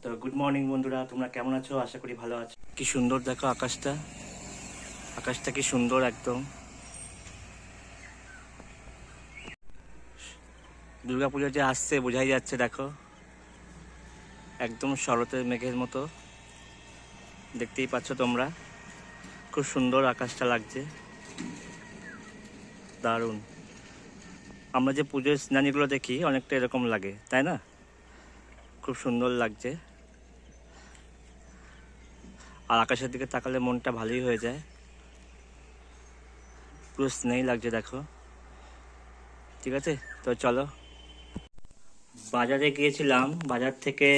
তো good morning বন্ধুরা, তোমরা কেমন আছো? আশা করি ভালো আছো। কি সুন্দর দেখো আকাশটা, আকাশটা কি সুন্দর একদম। দুর্গাপুজো যে আসছে বোঝাই যাচ্ছে, দেখো একদম শরতের মেঘের মতো দেখতেই পাচ্ছ তোমরা। খুব সুন্দর আকাশটা লাগছে, দারুণ। আমরা যে পুজোর স্নানিগুলো দেখি অনেকটা এরকম লাগে, তাই না? খুব সুন্দর লাগছে। আর আকাশের দিকে তাকালে মনটা ভালোই হয়ে যায়, পুরো স্নেহী লাগছে দেখো। ঠিক আছে, তো চলো। বাজারে গিয়েছিলাম, বাজার থেকে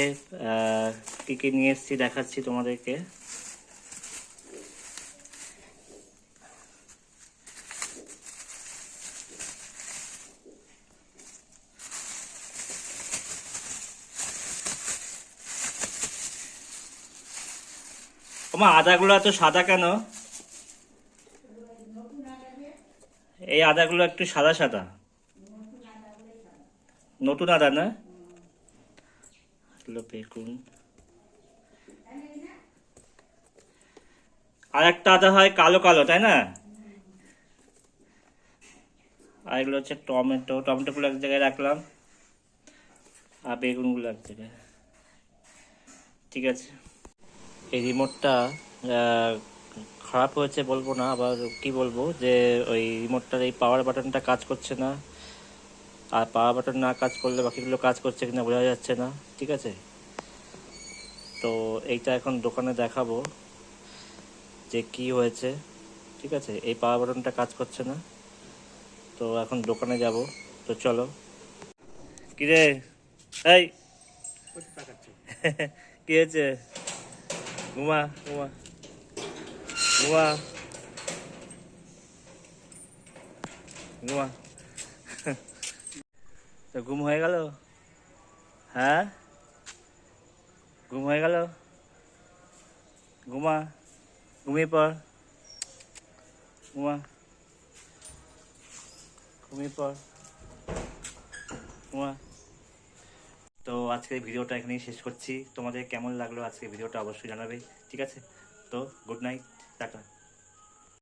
কি কি নিয়ে এসেছি দেখাচ্ছি তোমাদেরকে। ওমা, আদাগুলো এত সাদা কেন? এই আদাগুলো একটু সাদা সাদা। নতুন আদা না? বেগুন। আর একটা আদা হয় কালো কালো, তাই না? আর এগুলো হচ্ছে টমেটো, টমেটোগুলো এক জায়গায় রাখলাম, আর বেগুনগুলো এক জায়গায়। ঠিক আছে। এই রিমোটটা আহ, খারাপ হয়েছে বলবো না, আবার কি বলবো, যে ওই রিমোটটার এই পাওয়ার বাটনটা কাজ করছে না। আর পাওয়ার বাটন না কাজ করলে বাকিগুলো কাজ করছে কিনা বোঝা যাচ্ছে না। ঠিক আছে, তো এইটা এখন দোকানে দেখাবো যে কি হয়েছে। ঠিক আছে, এই পাওয়ার বাটনটা কাজ করছে না, তো এখন দোকানে যাব। তো চলো। কিরে, এই কি হয়েছে? ঘুমা ঘুমা ঘুমা ঘুমা। তো ঘুম হয়ে গেল? হ্যাঁ, ঘুম হয়ে গেল? ঘুমা, ঘুমিয়ে পড়, ঘুমা, ঘুমিয়ে পড়, ঘুমা। তো আজকের ভিডিওটা এখানেই শেষ করছি। তোমাদের কেমন লাগলো আজকের ভিডিওটা অবশ্যই জানাবে। ঠিক আছে, তো গুড নাইট, টাটা।